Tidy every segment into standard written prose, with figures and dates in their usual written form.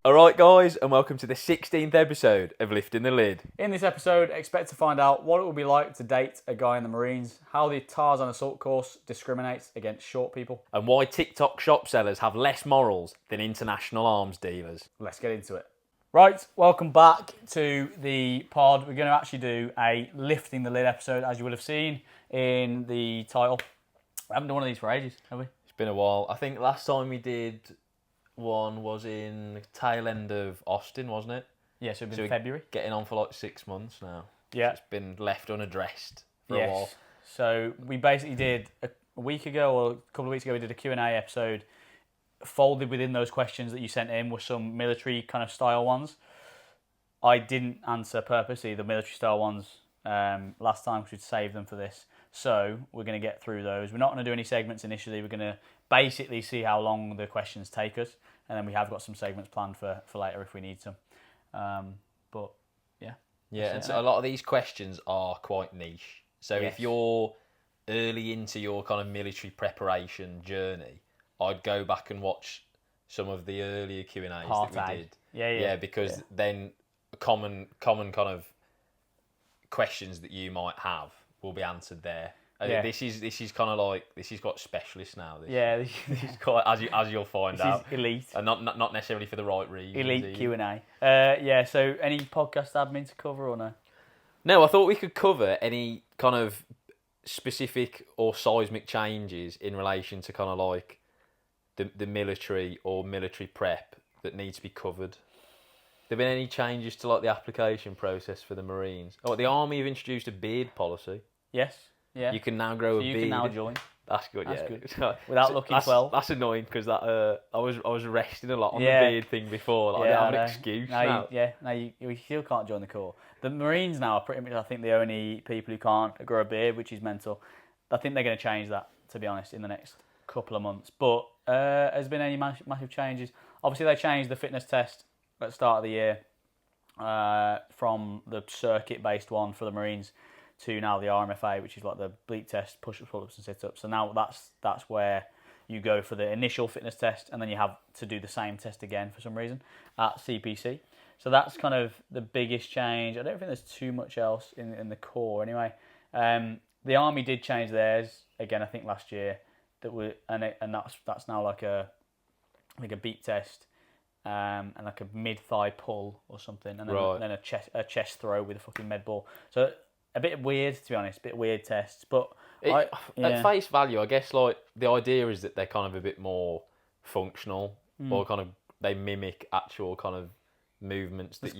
Alright guys, and welcome to the 16th episode of Lifting the Lid. In this episode, expect to find out what it will be like to date a guy in the Marines, how the Tarzan assault course discriminates against short people. And why TikTok shop sellers have less morals than international arms dealers. Let's get into it. Right, welcome back to the pod. We're going to actually do a Lifting the Lid episode, as you will have seen in the title. We haven't done one of these for ages, have we? It's been a while. I think last time we did one was in the tail end of Austin, wasn't it? Yeah, so it's been February. Getting on for like 6 months now. Yeah. So it's been left unaddressed for a while. So we basically did a week ago or a couple of weeks ago, we did a Q&A episode. Folded within those questions that you sent in were some military kind of style ones. I didn't answer purposely the military style ones last time because we'd saved them for this. So we're going to get through those. We're not going to do any segments initially. We're going to basically see how long the questions take us. And then we have got some segments planned for later if we need some. But yeah. Yeah, and so a lot of these questions are quite niche. So Yes. if you're early into your kind of military preparation journey, I'd go back and watch some of the earlier Q&As Part that we A. did. Yeah, because then common kind of questions that you might have will be answered there. Yeah. This is kind of like this is got specialists now. This This is quite as you'll find out, is elite. and not necessarily for the right reasons. Elite either. Q&A. So any podcast admin to cover or no? No, I thought we could cover any kind of specific or seismic changes in relation to kind of like the military or military prep that need to be covered. There been any changes to like the application process for the Marines? Oh, the Army have introduced a beard policy. Yes. Yeah. You can now grow a beard. You can now join. That's good. That's yeah. good. Without looking that's, 12. That's annoying because that I was arrested a lot on Yeah. the beard thing before. Like, I don't have an excuse now. You still can't join the corps. The Marines now are pretty much, I think, the only people who can't grow a beard, which is mental. I think they're going to change that, to be honest, in the next couple of months. But has been any massive changes? Obviously, they changed the fitness test at the start of the year from the circuit-based one for the Marines to now the RMFA, which is like the bleep test, push-ups, pull-ups and sit-ups. So now that's where you go for the initial fitness test and then you have to do the same test again for some reason at CPC. So that's kind of the biggest change. I don't think there's too much else in the core anyway. The Army did change theirs again, I think last year. That's now like a beat test and like a mid-thigh pull or something, and then a chest throw with a fucking med ball. So a bit weird, to be honest, weird tests. But at face value, I guess like the idea is that they're kind of a bit more functional, or kind of they mimic actual kind of movements that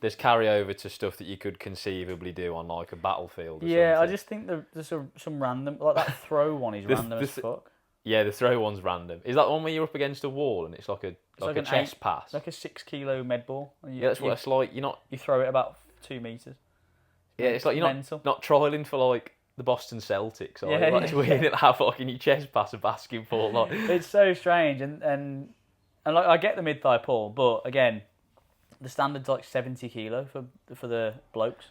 There's carryover to stuff that you could conceivably do on like a battlefield. Or something. I just think there's some random, like that throw one is random as fuck. Yeah, the throw one's random. Is that one where you're up against a wall and it's like a chest pass? Like a 6 kilo med ball. That's what it's like. You're not. You throw it about 2 meters. Yeah, it's like you're not trialling for like the Boston Celtics. It's weird to have like in your chest pass a basketball. Like. It's so strange, and like I get the mid thigh pull, but again, the standard's like 70 kilo for the blokes.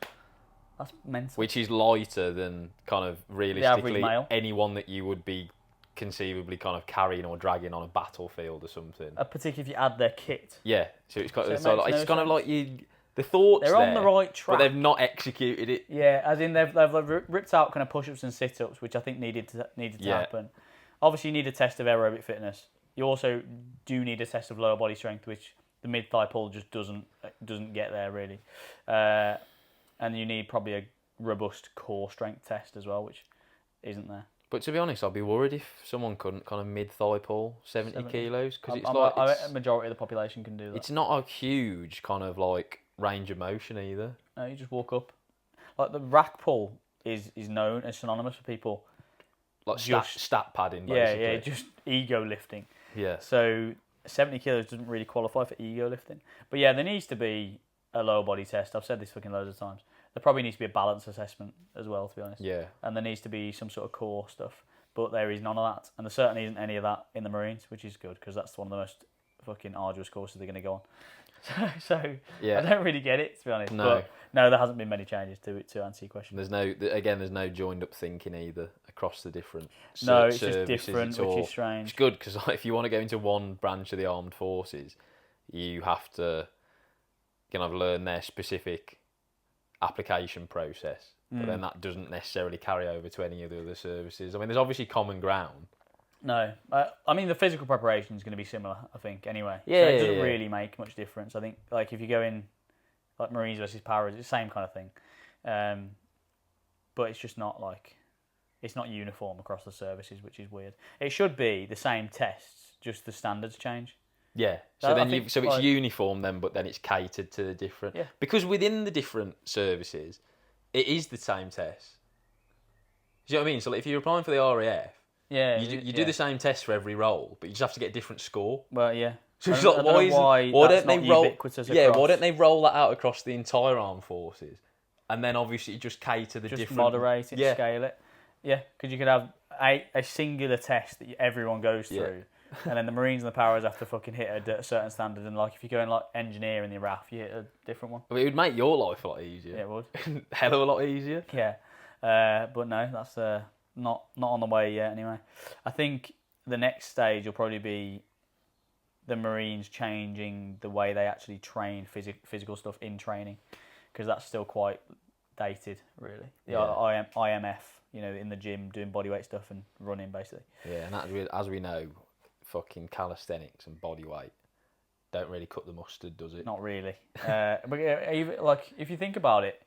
That's mental. Which is lighter than kind of realistically anyone that you would be conceivably kind of carrying or dragging on a battlefield or something. Particularly if you add their kit. Yeah, so it's kind of like you. The thoughts they're on the right track, but they've not executed it. Yeah, as in they've ripped out kind of push-ups and sit-ups, which I think needed to happen. Obviously, you need a test of aerobic fitness. You also do need a test of lower body strength, which the mid-thigh pull just doesn't get there really. And you need probably a robust core strength test as well, which isn't there. But to be honest, I'd be worried if someone couldn't kind of mid-thigh pull 70 kilos. Because a majority of the population can do that. It's not a huge kind of like range of motion either. No, you just walk up. Like the rack pull is known as synonymous for people. Like stat padding, basically. Yeah, just ego lifting. Yeah. So 70 kilos doesn't really qualify for ego lifting. But yeah, there needs to be a lower body test. I've said this fucking loads of times. There probably needs to be a balance assessment as well, to be honest. Yeah. And there needs to be some sort of core stuff. But there is none of that. And there certainly isn't any of that in the Marines, which is good, because that's one of the most fucking arduous courses they're going to go on. So yeah. I don't really get it, to be honest. No. But no, there hasn't been many changes to answer your question. There's no joined up thinking either across the different it's just different, which is strange. It's good, because if you want to go into one branch of the armed forces, you have to kind of learn their specific application process. But then that doesn't necessarily carry over to any of the other services. I mean, there's obviously common ground. No, I mean the physical preparation is going to be similar, I think. Anyway, Yeah, so it doesn't yeah. really make much difference. I think, like if you go in, like Marines versus Paras, it's the same kind of thing, but it's just not like it's not uniform across the services, which is weird. It should be the same tests, just the standards change. Yeah. So I then think, so it's like- uniform then, but then it's catered to the different. Yeah. Because within the different services, it is the same test. Do you know what I mean? So like, if you're applying for the RAF, Yeah, you do the same test for every role, but you just have to get a different score. Well, yeah. So I it's don't- like, I don't know why that's don't they not roll? ubiquitous Yeah, why across. don't they roll that out across the entire armed forces, and then obviously just cater the Just different. moderate it, Yeah. scale it. Yeah, because you could have a singular test that everyone goes through, and then the Marines and the Paras have to fucking hit a certain standard. And like if you go in like engineer in the RAF, you hit a different one. But it would make your life a lot easier. Yeah, it would. Hell of a lot easier. Yeah, but no, that's not on the way yet. Anyway, I think the next stage will probably be the Marines changing the way they actually train physical stuff in training, because that's still quite dated, really. The Yeah. IMF, in the gym doing bodyweight stuff and running basically. Yeah, and as we know, fucking calisthenics and body weight don't really cut the mustard, does it? Not really. But even, like if you think about it,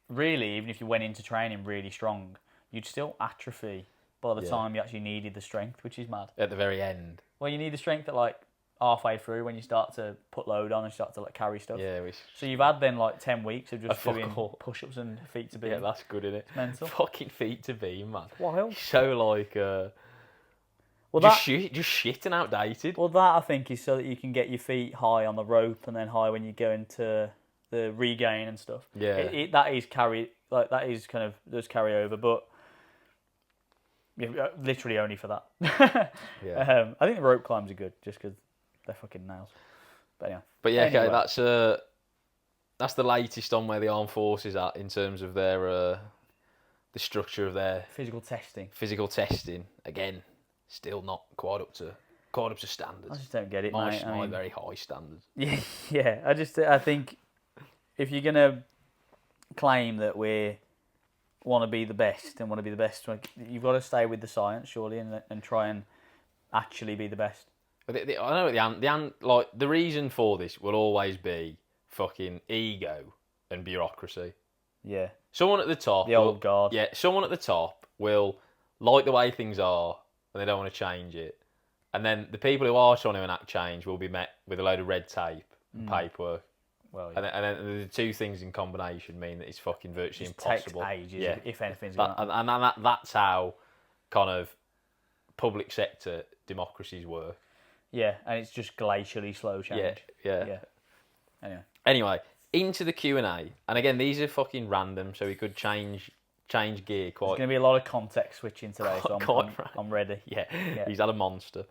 really, even if you went into training really strong, you'd still atrophy by the time you actually needed the strength, which is mad. At the very end. Well, you need the strength at like halfway through when you start to put load on and start to like carry stuff. Yeah, which, So you've had then like 10 weeks of just fuck doing all. push-ups and feet to beam. yeah, that's good, isn't it? mental. Fucking feet to beam, man. Wild. So like, Well, just shit and outdated. that I think is so that you can get your feet high on the rope and then high when you go into the regain and stuff. Yeah. That is that is kind of does carry over, but literally only for that. Yeah. I think the rope climbs are good just because they're fucking nails. But anyway. But yeah, Anyway. okay, that's the latest on where the armed forces are in terms of their the structure of their Physical testing. physical testing. Again, still not quite up to I standards. just don't get it, My mate. very high standards. Yeah. I think if you're gonna claim that we want to be the best and want to be the best, you've got to stay with the science, surely, and try and actually be the best. But I know like the reason for this will always be fucking ego and bureaucracy. Yeah. Someone at the top, The old guard. Yeah, someone at the top will like the way things are, and they don't want to change it. And then the people who are trying to enact change will be met with a load of red tape and paperwork. Well, yeah. And then the two things in combination mean that it's fucking virtually It impossible. takes ages, Yeah. if anything's going on. And that's how kind of public sector democracies work. Yeah, and it's just glacially slow change. Yeah. Anyway. Anyway, into the Q&A. And again, these are fucking random, so we could change gear There's quite. going to be a lot of context switching today, so Quite right. I'm ready. Yeah, he's had a monster.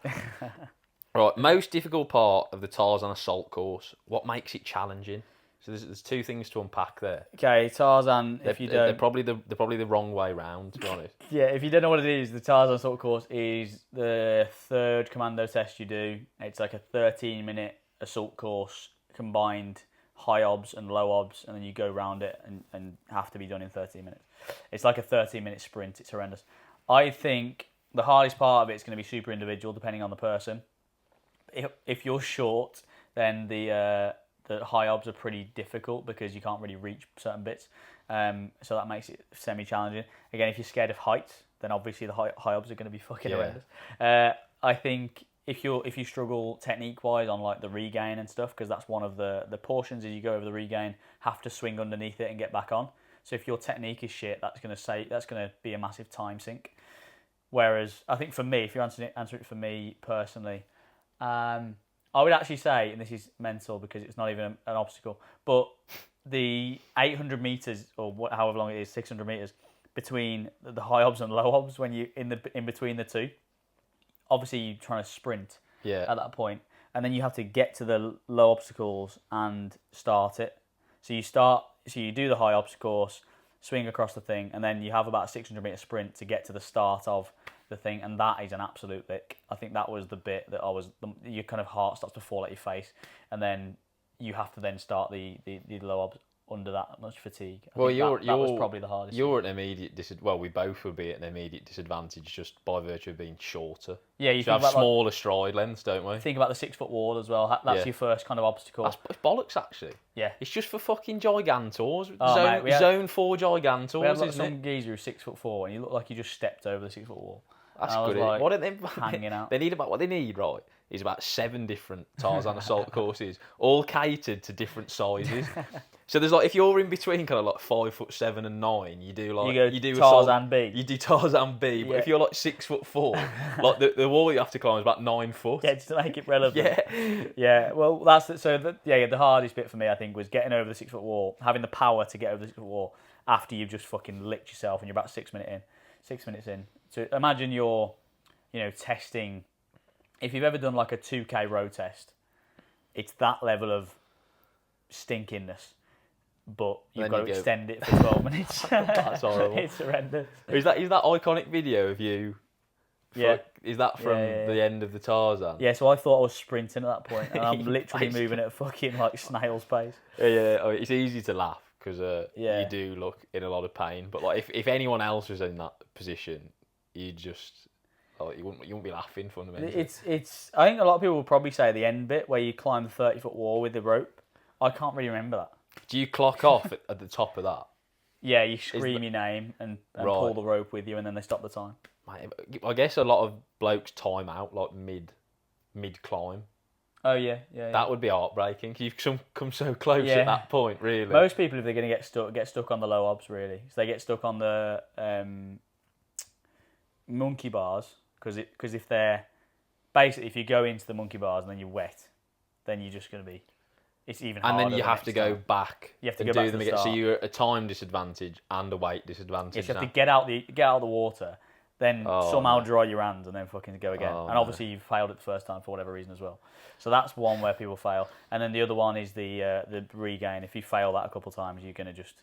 Right, most difficult part of the Tarzan assault course. What makes it challenging? So there's two things to unpack there. Okay, Tarzan, if you don't... They're probably the wrong way round, to be honest. Yeah, if you don't know what it is, the Tarzan assault course is the third commando test you do. It's like a 13-minute assault course, combined high obs and low obs, and then you go round it and have to be done in 13 minutes. It's like a 13-minute sprint. It's horrendous. I think the hardest part of it is going to be super individual, depending on the person. If you're short, then the high obs are pretty difficult because you can't really reach certain bits. So that makes it semi-challenging. Again, if you're scared of heights, then obviously the high obs are going to be fucking horrendous. I think if you struggle technique-wise on like the regain and stuff, because that's one of the portions as you go over the regain, have to swing underneath it and get back on. So if your technique is shit, that's going to be a massive time sink. Whereas I think for me, if you're answering it for me personally, I would actually say, and this is mental because it's not even an obstacle, but the 800 meters or however long it is, 600 meters between the high obs and low obs, when you in between the two, obviously you're trying to sprint at that point, and then you have to get to the low obstacles and start it. So you do the high obs course, swing across the thing, and then you have about a 600 meter sprint to get to the start of the thing, and that is an absolute lick. I think that was the bit that your kind of heart starts to fall at your face, and then you have to then start the low obs under that much fatigue. I think that was probably the hardest. You're at an immediate disadvantage. Well, we both would be at an immediate disadvantage just by virtue of being shorter. Yeah, you have smaller stride lengths, don't we? Think about the 6 foot wall as well. That's your first kind of obstacle. That's bollocks, actually. Yeah, it's just for fucking gigantors. Mate, zone 4 gigantors. We had isn't some geezer who's 6'4", and you look like you just stepped over the 6 foot wall. That's good. Like, what are they hanging out? They need what they need, right? Is about 7 different Tarzan assault courses, all catered to different sizes. So there's like, if you're in between kind of like 5'7" and 9, you do like you do Tarzan B. You do Tarzan B, but if you're like 6'4", like the wall you have to climb is about 9 foot. Yeah, just to make it relevant. Yeah. Well, that's the hardest bit for me. I think was getting over the 6 foot wall, having the power to get over the 6 foot wall after you've just fucking licked yourself and you're about 6 minutes in. 6 minutes in. So imagine you're, testing. If you've ever done like a 2K road test, it's that level of stinkiness, but you've got to extend it for 12 minutes. That's horrible. It's horrendous. Is that iconic video of you? Yeah. Is that from the end of the Tarzan? Yeah, so I thought I was sprinting at that point, and I'm literally moving at a fucking like snail's pace. Yeah. It's easy to laugh because you do look in a lot of pain. But like, if anyone else was in that position, you just you wouldn't be laughing fundamentally. It's. I think a lot of people will probably say the end bit where you climb the 30-foot wall with the rope. I can't really remember that. Do you clock off at the top of that? Yeah, you scream your name and pull the rope with you, and then they stop the time. I guess a lot of blokes time out like mid climb. Oh yeah. That would be heartbreaking. You've come so close at that point, really. Most people, if they're going to get stuck on the low obs, really. So they get stuck on the monkey bars because if they're basically, if you go into the monkey bars and then you're wet, then you're just going to be. It's even harder. And then you have to go back. You have to go back to the start. So you're at a time disadvantage and a weight disadvantage. Yes, you have to get out the water, then somehow dry your hands and then fucking go again. And obviously you've failed it the first time for whatever reason as well. So that's one where people fail. And then the other one is the regain. If you fail that a couple of times, you're going to just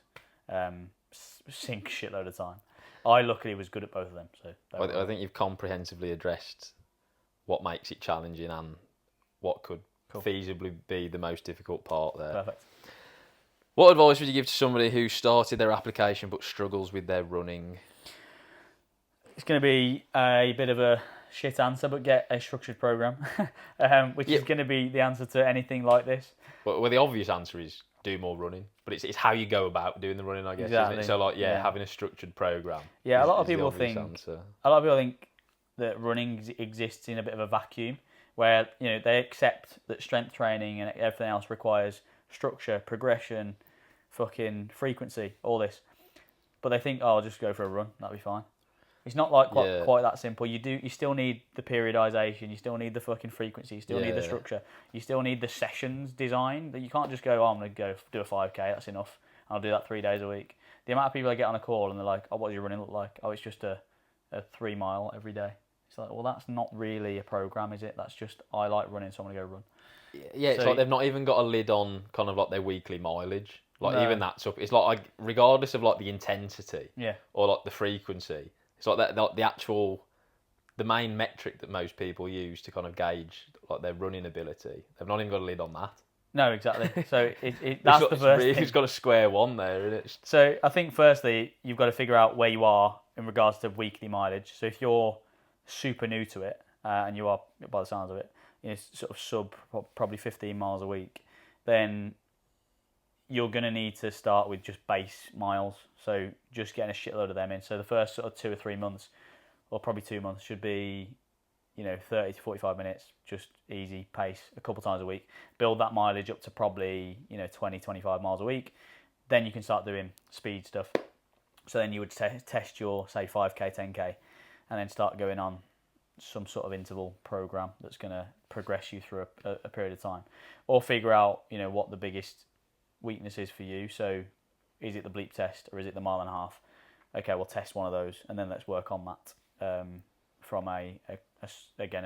sink a shitload of time. I luckily was good at both of them. So I think you've comprehensively addressed what makes it challenging and what could feasibly be the most difficult part there. Perfect. What advice would you give to somebody who started their application but struggles with their running? It's going to be a bit of a shit answer, but get a structured program, which is going to be the answer to anything like this. Well, the obvious answer is do more running, but it's how you go about doing the running, I guess. Exactly. Isn't it? So having a structured program. Yeah, a lot of people think that running exists in a bit of a vacuum, where they accept that strength training and everything else requires structure, progression, fucking frequency, all this. But they think, I'll just go for a run, that'll be fine. It's not like quite that simple. You still need the periodization, you still need the fucking frequency, you still need the structure, you still need the sessions design. That you can't just go, I'm going to go do a 5K, that's enough. I'll do that 3 days a week. The amount of people I get on a call and they're like, what does your running look like? Oh, it's just a 3 mile every day. It's like, well, that's not really a program, is it? That's just, I like running, so I'm going to go run. Yeah, it's like they've not even got a lid on kind of like their weekly mileage. Even that's up. It's like regardless of like the intensity or like the frequency, it's like that the main metric that most people use to kind of gauge like their running ability. They've not even got a lid on that. No, exactly. So that's the first thing. It's got a square one there, isn't it? So I think firstly, you've got to figure out where you are in regards to weekly mileage. So if you're super new to it, and you are, by the sounds of it, sort of probably 15 miles a week, then you're going to need to start with just base miles. So just getting a shitload of them in. So the first sort of 2 or 3 months, or probably 2 months, should be 30 to 45 minutes, just easy pace, a couple times a week. Build that mileage up to probably 20, 25 miles a week. Then you can start doing speed stuff. So then you would test your, say, 5K, 10K, and then start going on some sort of interval program that's going to progress you through a period of time. Or figure out, what the biggest weakness is for you. So is it the bleep test or is it the 1.5 miles? Okay, we'll test one of those and then let's work on that from a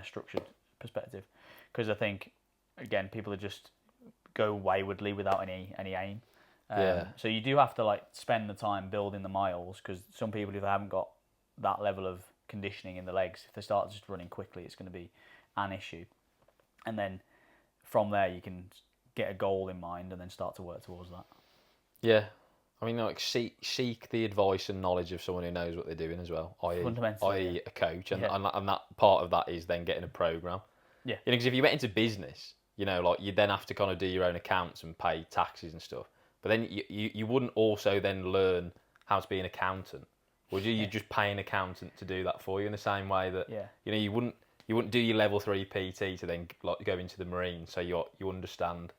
structured perspective. Because I think, again, people are just go waywardly without any aim. So you do have to spend the time building the miles, because some people, if they haven't got that level of conditioning in the legs. If they start just running quickly, it's going to be an issue. And then from there, you can get a goal in mind and then start to work towards that. Yeah. I mean, like, seek the advice and knowledge of someone who knows what they're doing as well, i.e. a coach. And, and that part of that is then getting a program. Yeah. You know, because if you went into business, you know, like, you then have to kind of do your own accounts and pay taxes and stuff. But then you wouldn't also then learn how to be an accountant, would you? You'd just pay an accountant to do that for you in the same way that, you know, you wouldn't do your level 3 PT to then like go into the Marines, so you understand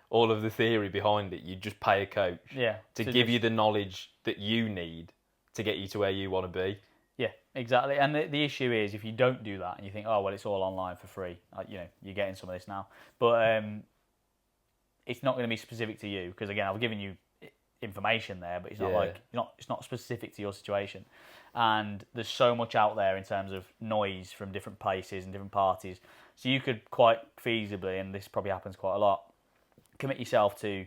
all of the theory behind it. You just pay a coach to give you the knowledge that you need to get you to where you want to be. Yeah, exactly. And the issue is, if you don't do that and you think, oh, well, it's all online for free, you know, you're getting some of this now. But it's not going to be specific to you, because, again, I've given you information there, but it's not it's not specific to your situation. And there's so much out there in terms of noise from different places and different parties. So you could quite feasibly, and this probably happens quite a lot, commit yourself to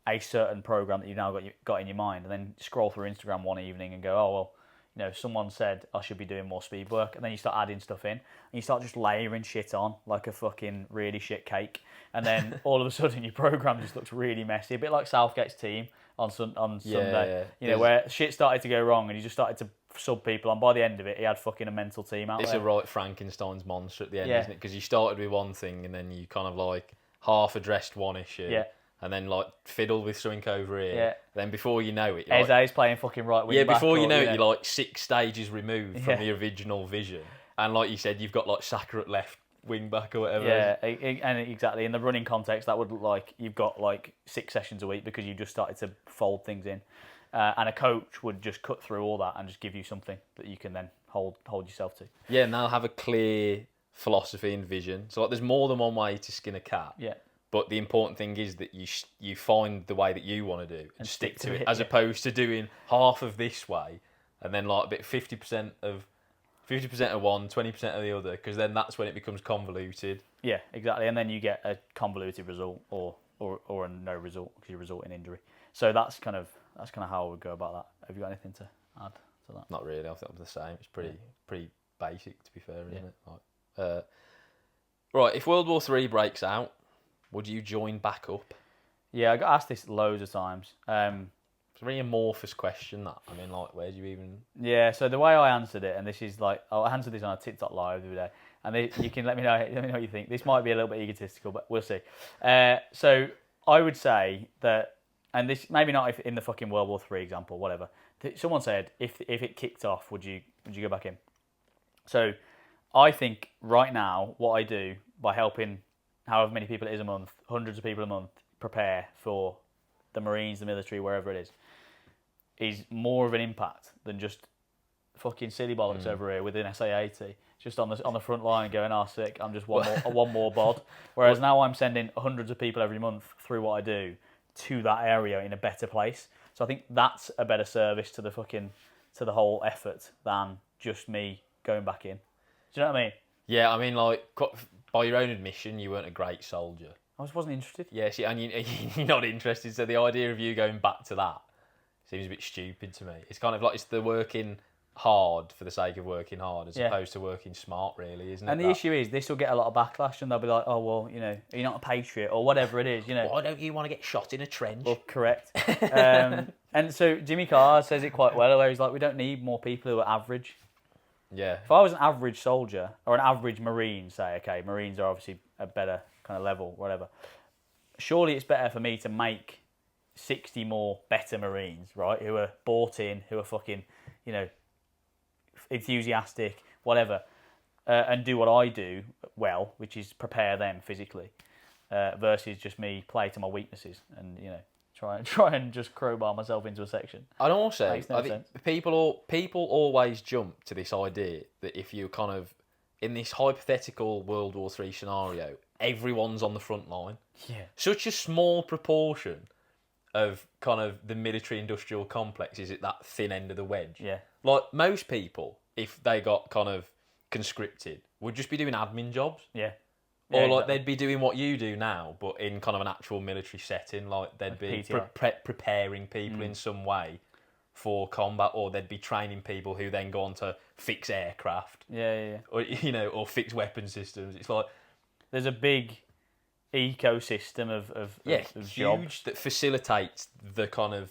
a certain program that you've now got in your mind, and then scroll through Instagram one evening and go, oh, well, you know, someone said I should be doing more speed work, and then you start adding stuff in, and you start just layering shit on like a fucking really shit cake, and then all of a sudden your program just looks really messy, a bit like Southgate's team on Sunday, you know, where shit started to go wrong, and he just started to sub people on. By the end of it, he had fucking a mental team out there. It's a right Frankenstein's monster at the end, isn't it? Because you started with one thing, and then you kind of like half addressed one issue. And then like fiddle with something over here. Yeah. Then before you know it, Eze's playing fucking right wing back. Before you know it, you're like 6 stages removed from the original vision. And like you said, you've got like Saka at left wing back or whatever. Yeah, and exactly. In the running context, that would look like you've got like 6 sessions a week because you just started to fold things in. And a coach would just cut through all that and just give you something that you can then hold yourself to. Yeah, and they'll have a clear philosophy and vision. So like, there's more than one way to skin a cat. Yeah. But the important thing is that you find the way that you want to do and stick to it, as opposed to doing half of this way and then like a bit 50% of one, 20% of the other, because then that's when it becomes convoluted. Yeah, exactly. And then you get a convoluted result or a no result because you result in injury. So that's kind of how I would go about that. Have you got anything to add to that? Not really. I think I'm the same. It's pretty basic, to be fair, isn't it? Like, right, if World War III breaks out, would you join back up? Yeah, I got asked this loads of times. It's a very amorphous question, that. I mean, like, where do you even... Yeah, so the way I answered it, and this is like, I answered this on a TikTok live the other day, and you can let me know what you think. This might be a little bit egotistical, but we'll see. So I would say that, and this maybe not if in the fucking World War III example, whatever. Someone said, if it kicked off, would you go back in? So I think right now, what I do by helping however many people it is a month, hundreds of people a month, prepare for the Marines, the military, wherever it is more of an impact than just fucking silly bollocks over here with an SA-80, just on the front line going, oh, sick, I'm just one more bod. Whereas now I'm sending hundreds of people every month through what I do to that area in a better place. So I think that's a better service to the whole effort than just me going back in. Do you know what I mean? Yeah, I mean, like, by your own admission, you weren't a great soldier. I just wasn't interested. Yeah, see, and you're not interested, so the idea of you going back to that seems a bit stupid to me. It's kind of like it's the working hard for the sake of working hard as opposed to working smart, really, isn't it? And the issue is, this will get a lot of backlash, and they'll be like, oh, well, you know, you're not a patriot, or whatever it is, you know. Why don't you want to get shot in a trench? Well, correct. And so Jimmy Carr says it quite well, where he's like, we don't need more people who are average. Yeah. If I was an average soldier, or an average Marine, say, okay, Marines are obviously a better kind of level, whatever. Surely it's better for me to make 60 more better Marines, right, who are bought in, who are fucking, you know, enthusiastic, whatever, and do what I do well, which is prepare them physically, versus just me play to my weaknesses and, you know, try and just crowbar myself into a section. And also, Makes no sense. people always jump to this idea that if you kind of, in this hypothetical World War III scenario, everyone's on the front line. Yeah. Such a small proportion of kind of the military-industrial complex is at that thin end of the wedge. Yeah. Like, most people, if they got kind of conscripted, would just be doing admin jobs. Yeah. Or Yeah, like exactly. they'd be doing what you do now, but in kind of an actual military setting. Like they'd be PTI. preparing people in some way for combat, or they'd be training people who then go on to fix aircraft, Yeah. or or fix weapon systems. It's like There's a big ecosystem of huge jobs. that facilitates the kind of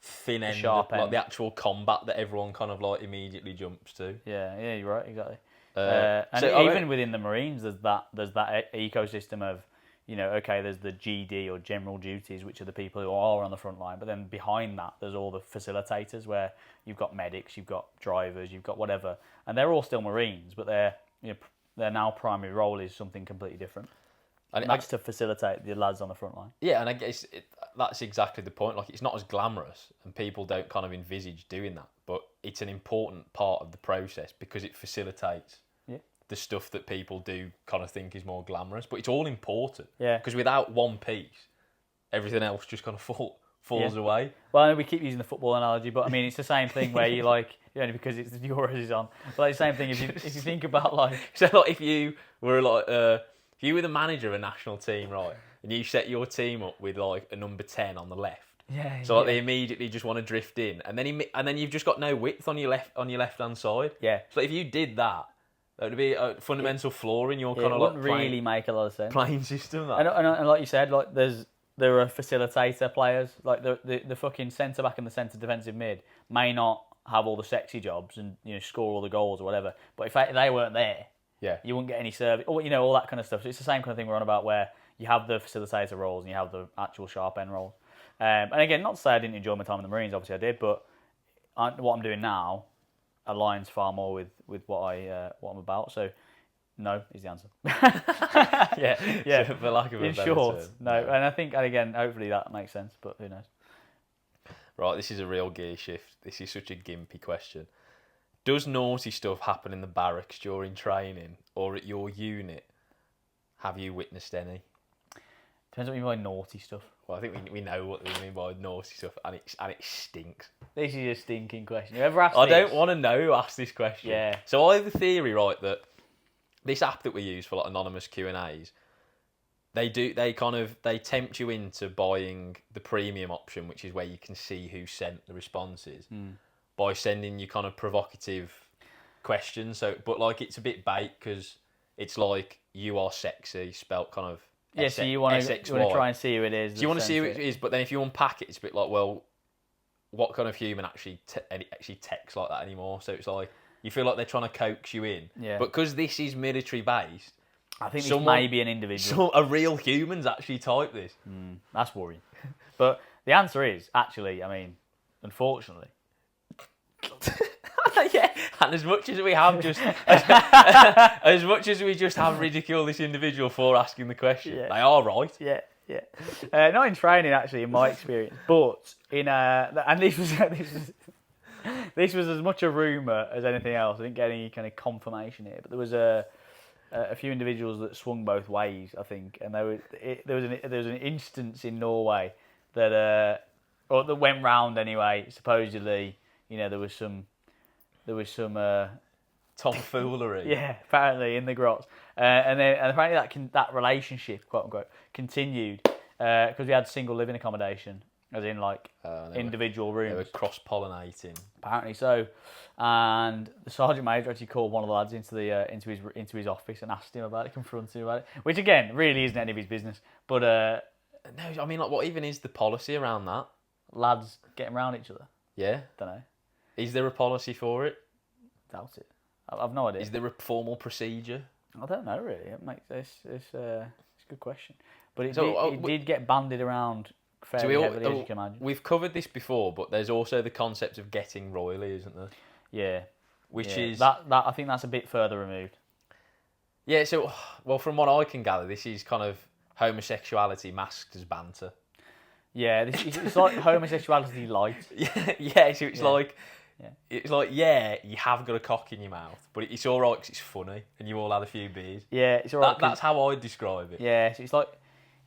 thin end, sharp like end. the actual combat that everyone kind of like immediately jumps to. Yeah, you're right, exactly. Uh, And so, even within the Marines, there's that ecosystem of, okay, there's the GD or general duties, which are the people who are on the front line, but then behind that, there's all the facilitators where you've got medics, you've got drivers, you've got whatever, and they're all still Marines, but their now primary role is something completely different. And that's to facilitate the lads on the front line. Yeah, and I guess that's exactly the point. Like, it's not as glamorous, and people don't kind of envisage doing that, but it's an important part of the process because it facilitates the stuff that people do kind of think is more glamorous. But it's all important. Yeah. Because without one piece, everything else just kind of falls away. Well, I know we keep using the football analogy, but I mean, it's the same thing where you like, only because it's the Euros is on. But like, the same thing if you think about like... So like if you were like... if you were the manager of a national team, right, and you set your team up with like a number 10 on the left, so like they immediately just want to drift in, and then you've just got no width on your left hand side. Yeah. So if you did that, that would be a fundamental flaw in your kind of it like wouldn't really make a lot of sense. playing system. That. And like you said, like there are facilitator players, like the fucking centre back and the centre defensive mid may not have all the sexy jobs and score all the goals or whatever, but if they weren't there, you wouldn't get any service, or all that kind of stuff. So it's the same kind of thing we're on about, where you have the facilitator roles and you have the actual sharp end roles. And again, not to say I didn't enjoy my time in the Marines, obviously I did, but what I'm doing now aligns far more with what I'm about. So no is the answer. yeah. So, for lack of a in better short, term. no. And I think, and again, hopefully that makes sense, but who knows? Right, this is a real gear shift. This is such a gimpy question. Does naughty stuff happen in the barracks during training or at your unit? Have you witnessed any? Depends what you mean by naughty stuff. Well, I think we know what we mean by naughty stuff, and it stinks. This is a stinking question. Whoever asked I this, don't want to know who asked this question. Yeah. So I have a theory, right, that this app that we use for like anonymous Q&As, they tempt you into buying the premium option, which is where you can see who sent the responses, by sending you kind of provocative questions. So, but like it's a bit bait because it's like you are sexy, spelt kind of so you want to try and see who it is. So you want to see who it is, but then if you unpack it, it's a bit like, well, what kind of human actually texts like that anymore? So it's like you feel like they're trying to coax you in. Yeah. But because this is military based, I think this may be an individual. A real humans actually type this. That's worrying. But the answer is actually, I mean, unfortunately. Yeah, and as much as we have as much as we just have ridiculed this individual for asking the question, they are right. Yeah. Not in training, actually, in my experience, but in and this was as much a rumor as anything else. I didn't get any kind of confirmation here, but there was a few individuals that swung both ways, I think, and there was an instance in Norway that went round anyway. Supposedly, there was some tomfoolery. Yeah, apparently in the grots, and apparently that relationship, quote unquote, continued because we had single living accommodation, as in like individual rooms. They were cross-pollinating. Apparently so, and the sergeant major actually called one of the lads into his office and asked him about it, confronted him about it, which again really isn't any of his business. But no, I mean, like, what even is the policy around that? Lads getting around each other. Yeah, don't know. Is there a policy for it? Doubt it. I've no idea. Is there a formal procedure? I don't know really. It's a good question, but it did get bandied around fairly heavily, as you can imagine. We've covered this before, but there's also the concept of getting royally, isn't there? Yeah. Which is that I think that's a bit further removed. Yeah. So, well, from what I can gather, this is kind of homosexuality masked as banter. Yeah, it's like homosexuality light. Yeah. So it's like. Yeah. It's like, you have got a cock in your mouth, but it's all right because it's funny, and you all had a few beers. Yeah, it's all right. That's how I describe it. Yeah, so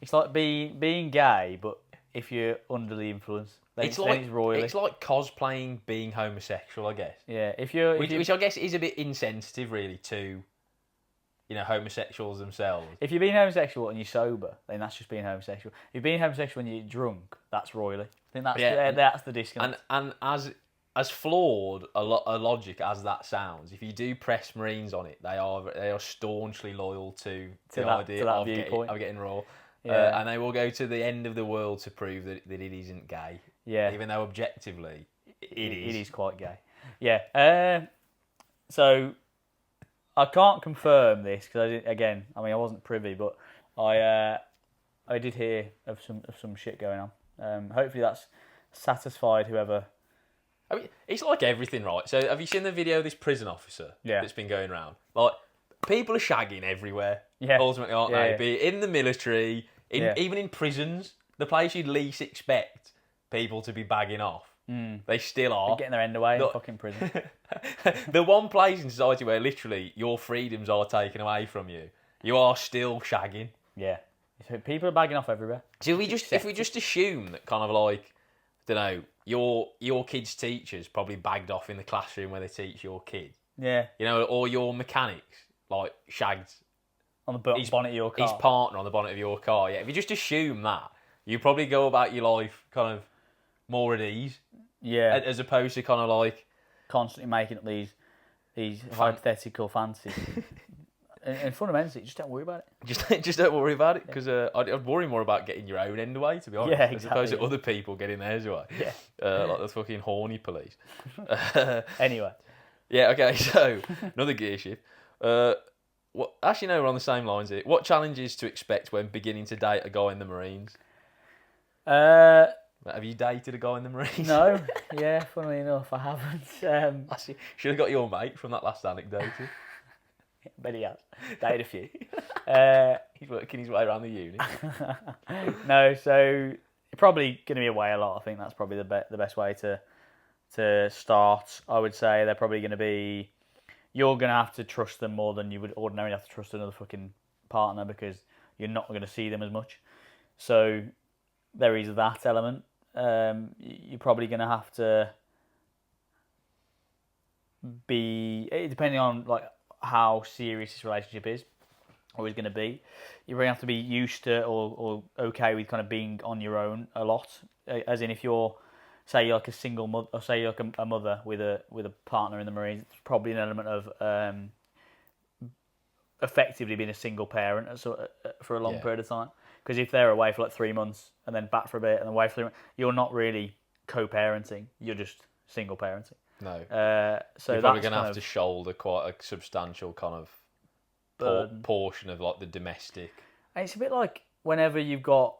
it's like being gay, but if you're under the influence, then it's royally. It's like cosplaying being homosexual, I guess. Yeah, which I guess is a bit insensitive, really, to homosexuals themselves. If you're being homosexual and you're sober, then that's just being homosexual. If you're being homosexual when you're drunk, that's royally. I think that's the disconnect. And as as flawed a logic as that sounds, if you do press Marines on it, they are staunchly loyal to the idea of getting raw. Yeah. And they will go to the end of the world to prove that it isn't gay. Yeah. Even though objectively, it is. It is quite gay. Yeah. So I can't confirm this because I wasn't privy, but I did hear of some shit going on. Hopefully that's satisfied whoever. I mean, it's like everything, right? So have you seen the video of this prison officer that's been going around? Like, people are shagging everywhere. Yeah. Ultimately, aren't they? Yeah. Be it in the military, even in prisons, the place you'd least expect people to be bagging off. They still are. They're getting their end away in fucking prison. The one place in society where literally your freedoms are taken away from you, you are still shagging. Yeah. So people are bagging off everywhere. So if we just assume that kind of like, I don't know, your kid's teachers probably bagged off in the classroom where they teach your kid. Yeah. You know, or your mechanics like shagged On the bonnet of your car. his partner on the bonnet of your car. Yeah, if you just assume that, you probably go about your life kind of more at ease. Yeah. As opposed to kind of like Constantly making up these hypothetical fantasies. and fundamentally, just don't worry about it. just don't worry about it, because I'd worry more about getting your own end away, to be honest, Yeah, as opposed to exactly. other people getting theirs away. Yeah. Like the fucking horny police. Anyway. Yeah, okay, so another gear shift. Actually, no, we're on the same lines here. What challenges to expect when beginning to date a guy in the Marines? Have you dated a guy in the Marines? No. Yeah, funnily enough, I haven't. Actually, should have got your mate from that last anecdote. But he has. Dated a few. He's working his way around the uni. No, so probably going to be away a lot. I think that's probably the best way to start. I would say they're probably going to be. You're going to have to trust them more than you would ordinarily have to trust another fucking partner, because you're not going to see them as much. So there is that element. You're probably going to have to be, depending on like how serious this relationship is or is going to be, you're going to have to be used to or okay with kind of being on your own a lot. As in, if you're, say you're like a single mother, or say you're like a mother with a partner in the Marines, it's probably an element of effectively being a single parent for a long period of time. Because if they're away for like 3 months and then back for a bit and then away for 3 months, you're not really co-parenting. You're just single parenting. No. So you're probably going to have to shoulder quite a substantial kind of portion of like the domestic. And it's a bit like whenever you've got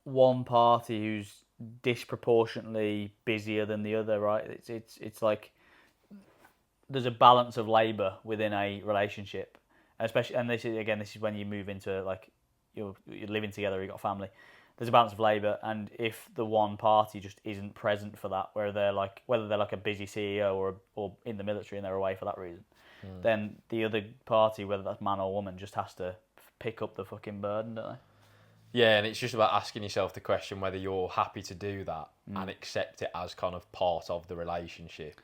one party who's disproportionately busier than the other, right? It's like there's a balance of labour within a relationship, especially. And this is when you move into like you're living together, you've got a family. There's a balance of labour, and if the one party just isn't present for that, whether they're like a busy CEO or in the military and they're away for that reason, then the other party, whether that's man or woman, just has to pick up the fucking burden, don't they? Yeah, and it's just about asking yourself the question whether you're happy to do that and accept it as kind of part of the relationship,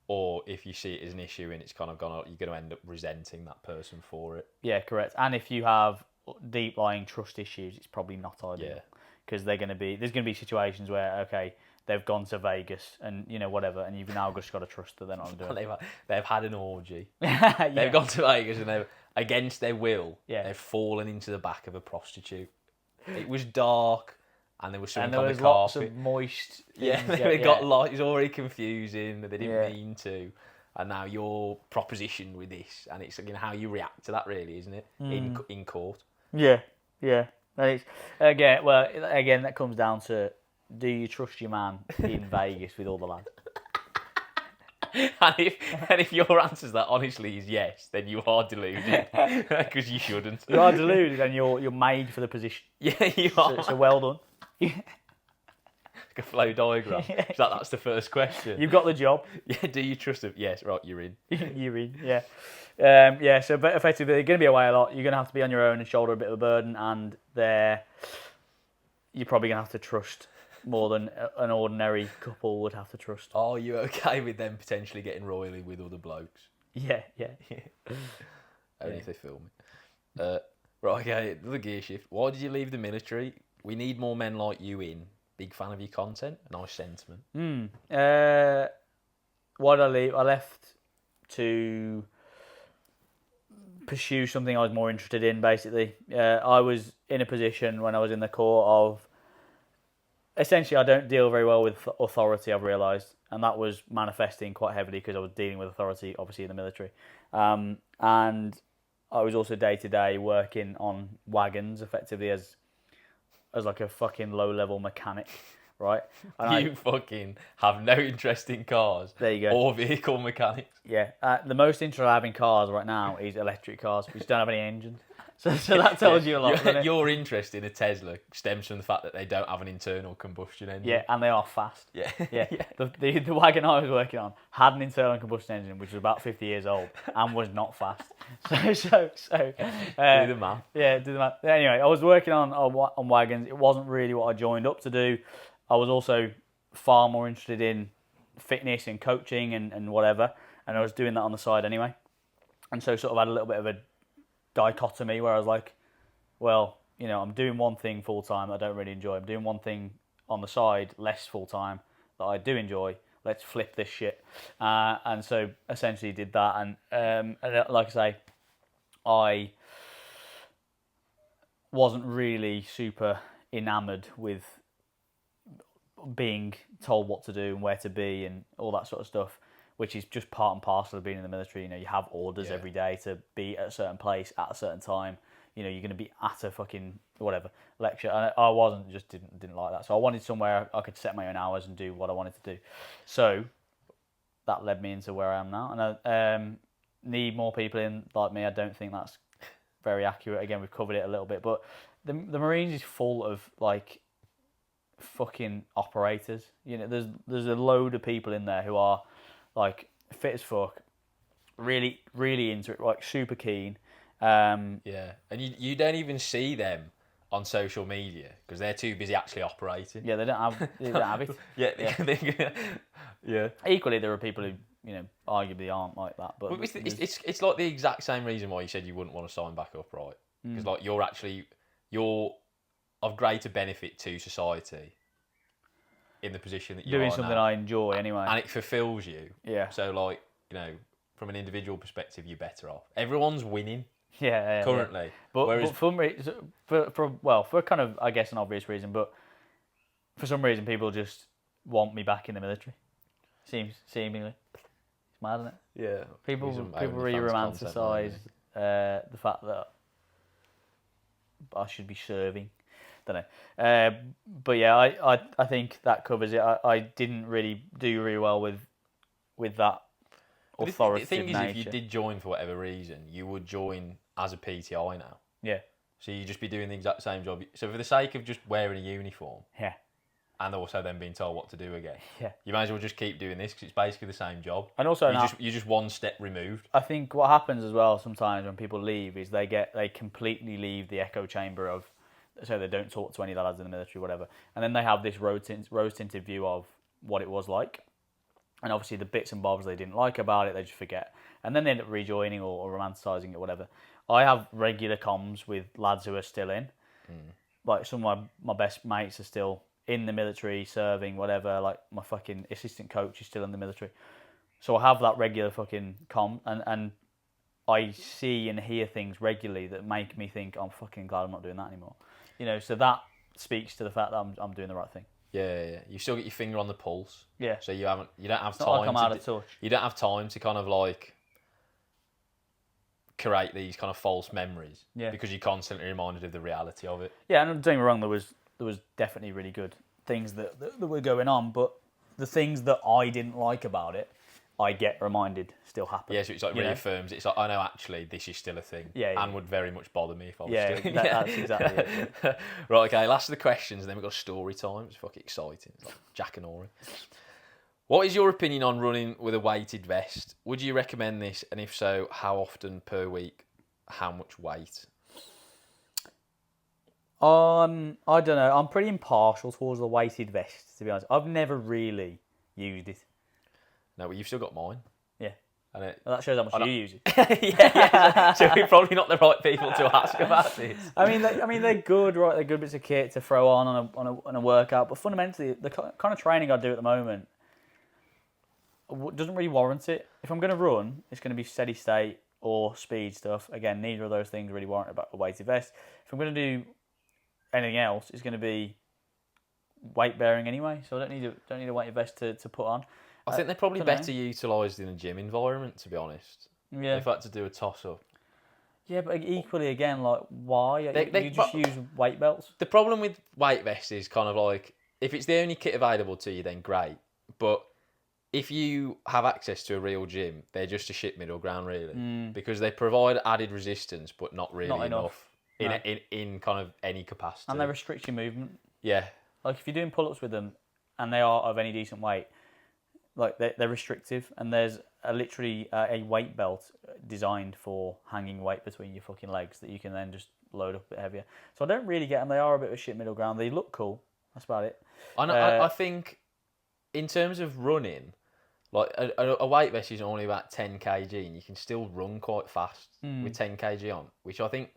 or if you see it as an issue and it's kind of you're going to end up resenting that person for it. Yeah, correct. And if you have deep lying trust issues, it's probably not ideal, because there's going to be situations where, okay, they've gone to Vegas and whatever, and you've now just got to trust that they're not doing it. They've had an orgy. Yeah. They've gone to Vegas and they've, against their will, Yeah. they've fallen into the back of a prostitute. It was dark and there was something And there on was the lots carpet. of moist Yeah, things. they got lost. It's already confusing. They didn't Yeah. mean to, and now you're propositioned with this, and it's how you react to that, really, isn't it? In court. Yeah. And it's again that comes down to, do you trust your man in Vegas with all the lads? And if your answer to that honestly is yes, then you are deluded, because you shouldn't. You are deluded, and you're made for the position. Yeah, you are. So well done. Like a flow diagram. So that's the first question. You've got the job. Yeah, do you trust him? Yes, right, you're in. You're in, yeah. So but effectively, you're going to be away a lot. You're going to have to be on your own and shoulder a bit of a burden, and you're probably going to have to trust more than an ordinary couple would have to trust. Are you okay with them potentially getting royally with other blokes? Yeah. Only if they film it. Right, okay, another gear shift. Why did you leave the military? We need more men like you in. Big fan of your content. Nice sentiment. why did I leave? I left to pursue something I was more interested in, basically. I was in a position when I was in the Corps of, essentially, I don't deal very well with authority, I've realised, and that was manifesting quite heavily because I was dealing with authority, obviously, in the military. And I was also day-to-day working on wagons, effectively, as like a fucking low-level mechanic, right? And You fucking have no interest in cars. There you go. Or vehicle mechanics. Yeah, the most interest I have in cars right now is electric cars, which don't have any engines. So that tells you a lot, doesn't it? Your interest in a Tesla stems from the fact that they don't have an internal combustion engine. Yeah, and they are fast. Yeah. Yeah. The wagon I was working on had an internal combustion engine, which was about 50 years old, and was not fast. So Do the math. Yeah, do the math. Anyway, I was working on wagons. It wasn't really what I joined up to do. I was also far more interested in fitness and coaching and whatever, and I was doing that on the side anyway. And so sort of had a little bit of a dichotomy where I was like, well, you know, I'm doing one thing full time I don't really enjoy. I'm doing one thing on the side, less full time, that I do enjoy. Let's flip this shit. And so essentially did that. And like I say, I wasn't really super enamoured with being told what to do and where to be and all that sort of stuff, which is just part and parcel of being in the military. You know, you have orders every day to be at a certain place at a certain time. You know, you're going to be at a fucking whatever lecture. And I wasn't, just didn't like that. So I wanted somewhere I could set my own hours and do what I wanted to do. So that led me into where I am now. And I need more people in like me. I don't think that's very accurate. Again, we've covered it a little bit, but the Marines is full of like fucking operators. You know, there's a load of people in there who are like fit as fuck, really into it, like super keen. Yeah, and you don't even see them on social media because they're too busy actually operating. Yeah, they don't have it. Yeah, yeah. Equally, there are people who, you know, arguably aren't like that. But it's like the exact same reason why you said you wouldn't want to sign back up, right? Because like you're of greater benefit to society in the position that you doing are something now. I enjoy anyway, And it fulfills you. Yeah. So like, you know, from an individual perspective, you're better off. Everyone's winning yeah, currently. But, Whereas for kind of, I guess, an obvious reason, but for some reason people just want me back in the military. Seemingly, it's mad, isn't it? yeah, People really OnlyFans romanticise content, the fact that I should be serving. Don't know, but yeah, I think that covers it. I didn't really do really well with that but authoritative the thing is, nature. if you did join for whatever reason, you would join as a PTI now. Yeah, So you'd just be doing the exact same job. So for the sake of just wearing a uniform yeah, and also then being told what to do again, yeah. you might as well just keep doing this because it's basically the same job. And also, you're just one step removed. I think what happens as well sometimes when people leave is they completely leave the echo chamber of, so they don't talk to any lads in the military, whatever, and then they have this rose-tinted view of what it was like, and obviously the bits and bobs they didn't like about it, they just forget, and then they end up rejoining or romanticising it, whatever. I have regular comms with lads who are still in, like some of my best mates are still in the military, serving, whatever, like my fucking assistant coach is still in the military, so I have that regular fucking comm, and I see and hear things regularly that make me think, I'm fucking glad I'm not doing that anymore. You know, so that speaks to the fact that I'm doing the right thing. Yeah. You still get your finger on the pulse. Yeah. So you don't have It's not time. like I'm out of touch. You don't have time to kind of like create these kind of false memories. Yeah. Because you're constantly reminded of the reality of it. Yeah, and don't get me wrong, there was definitely really good things that were going on, but the things that I didn't like about it, I get reminded still happen. Yeah, so it's like reaffirms it. It's like, I know actually this is still a thing. Yeah. And would very much bother me if I was still... That's exactly it. Yeah. Right, okay, last of the questions, and then we've got story time. It's fucking exciting. It's like Jack and Ori. What is your opinion on running with a weighted vest? Would you recommend this? And if so, how often per week? How much weight? I don't know. I'm pretty impartial towards the weighted vest, to be honest. I've never really used it. No, but you've still got mine. Yeah. And it... Well, that shows how much you use it. yeah. So we're probably not the right people to ask about this. I mean, they're good, right? They're good bits of kit to throw on a workout. But fundamentally, the kind of training I do at the moment, doesn't really warrant it. If I'm going to run, it's going to be steady state or speed stuff. Again, neither of those things really warrant about a weighted vest. If I'm going to do anything else, it's going to be weight bearing anyway. So I don't need a weighted vest to put on. I think they're probably dunno. better utilised in a gym environment, to be honest. Yeah. If I had to do a toss-up. Yeah, but equally, again, like, why? They you just use weight belts. The problem with weight vests is kind of like, if it's the only kit available to you, then great. But if you have access to a real gym, they're just a shit middle ground, really. Because they provide added resistance, but not really Not enough. No. In kind of any capacity. And they restrict your movement. Yeah. Like, if you're doing pull-ups with them, and they are of any decent weight, like, they're restrictive, and there's literally a weight belt designed for hanging weight between your fucking legs that you can then just load up a bit heavier. So I don't really get them. They are a bit of a shit middle ground. They look cool. That's about it. I think, in terms of running, like a weight vest is only about 10 kg, and you can still run quite fast with 10 kg on, which I think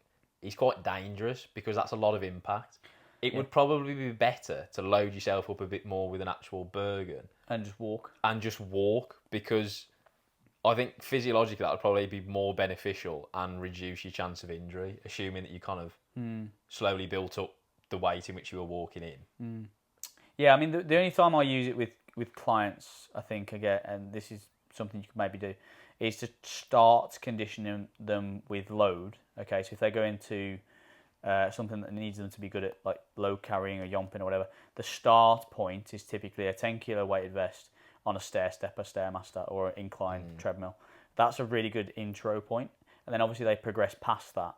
is quite dangerous because that's a lot of impact. It would probably be better to load yourself up a bit more with an actual Bergen And just walk. Because I think physiologically that would probably be more beneficial and reduce your chance of injury, assuming that you kind of slowly built up the weight in which you were walking in. Yeah, I mean, the only time I use it with clients, I think, again, and this is something you could maybe do, is to start conditioning them with load. Okay, so if they go into something that needs them to be good at, like load carrying or yomping or whatever, the start point is typically a 10 kilo weighted vest on a stair stepper, stairmaster, or an incline treadmill. That's a really good intro point. And then obviously they progress past that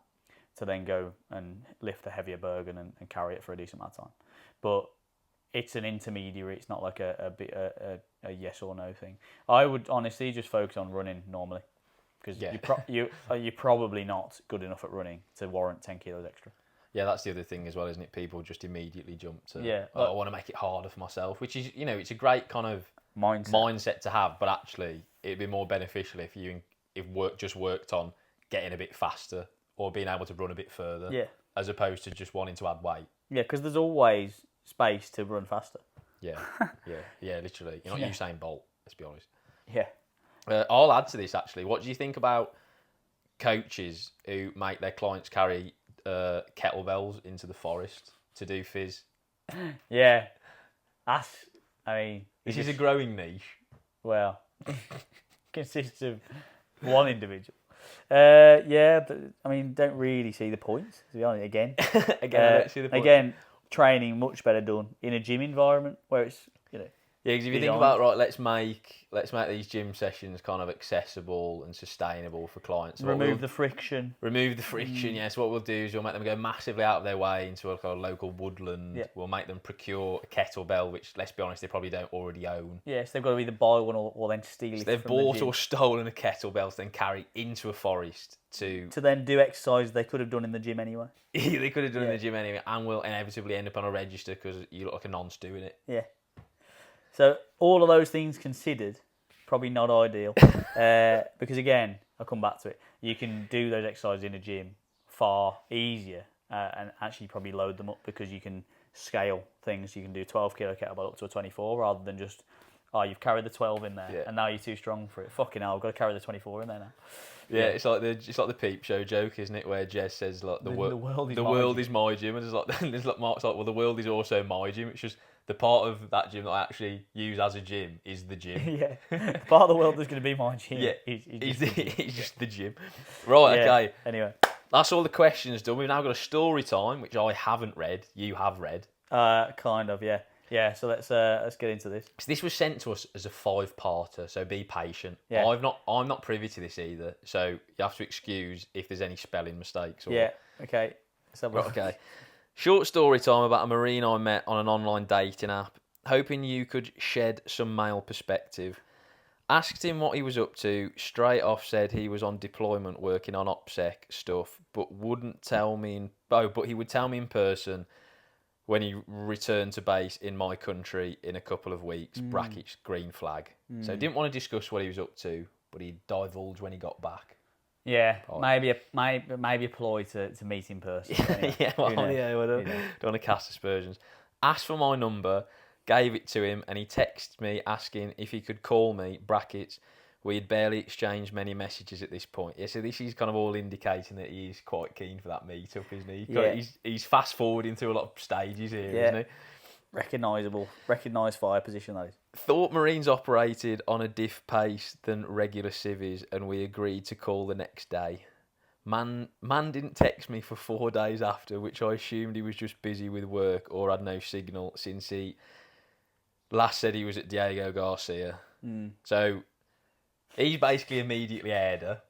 to then go and lift a heavier Bergen and carry it for a decent amount of time. But it's an intermediary. It's not like a yes or no thing. I would honestly just focus on running normally, because you're probably not good enough at running to warrant 10 kilos extra. Yeah, that's the other thing as well, isn't it? People just immediately jump to, I want to make it harder for myself, which is, it's a great kind of mindset to have, but actually it'd be more beneficial if work just worked on getting a bit faster or being able to run a bit further, as opposed to just wanting to add weight. Yeah, because there's always space to run faster. Yeah, literally. You're not Usain Bolt, let's be honest. Yeah. I'll add to this, actually. What do you think about coaches who make their clients carry kettlebells into the forest to do phys? Yeah. This is a growing niche. Well, consists of one individual. Don't really see the point, to be honest. Again, I don't see the point. Again, training much better done in a gym environment where it's, Yeah, because if you think about, right, let's make these gym sessions kind of accessible and sustainable for clients. Remove the friction. Yes. What we'll do is we'll make them go massively out of their way into a kind of local woodland. Yeah. We'll make them procure a kettlebell, which, let's be honest, they probably don't already own. Yes, they've got to either buy one or then steal it. So they've bought or stolen a kettlebell to then carry into a forest to then do exercise they could have done in the gym anyway. They could have done in the gym anyway, and will inevitably end up on a register because you look like a nonce doing it. Yeah. So all of those things considered, probably not ideal. Because again, I'll come back to it. You can do those exercises in a gym far easier and actually probably load them up, because you can scale things. You can do 12 kilo kettlebell up to a 24 rather than just, you've carried the 12 in there and now you're too strong for it. Fucking hell, I've got to carry the 24 in there now. Yeah, it's like the Peep Show joke, isn't it? Where Jez says, like, the world is my gym, and there's like Mark's like, well, the world is also my gym. It's just the part of that gym that I actually use as a gym is the gym. Yeah, part of the world that's going to be my gym. Yeah, it's just the gym. Right, okay. Anyway, that's all the questions done. We've now got a story time, which I haven't read. You have read. Kind of, yeah. Yeah, so let's get into this. So this was sent to us as a 5-parter, so be patient. Yeah. I'm not privy to this either, so you have to excuse if there's any spelling mistakes. Or... Okay. Okay. Short story time about a Marine I met on an online dating app, hoping you could shed some male perspective. Asked him what he was up to, straight off said he was on deployment working on OPSEC stuff, but he would tell me in person when he returned to base in my country in a couple of weeks, brackets, green flag. So didn't want to discuss what he was up to, but he'd divulge when he got back. Yeah, maybe a ploy to meet in person. Anyway, I don't want to cast aspersions. Asked for my number, gave it to him, and he texted me asking if he could call me, brackets, we had barely exchanged many messages at this point. Yeah, so this is kind of all indicating that he is quite keen for that meet-up, isn't he? He's fast-forwarding through a lot of stages here, isn't he? Recognised fire position, that is. Thought Marines operated on a diff pace than regular civvies, and we agreed to call the next day. Man didn't text me for 4 days after, which I assumed he was just busy with work or had no signal since he last said he was at Diego Garcia. So he's basically immediately aired her.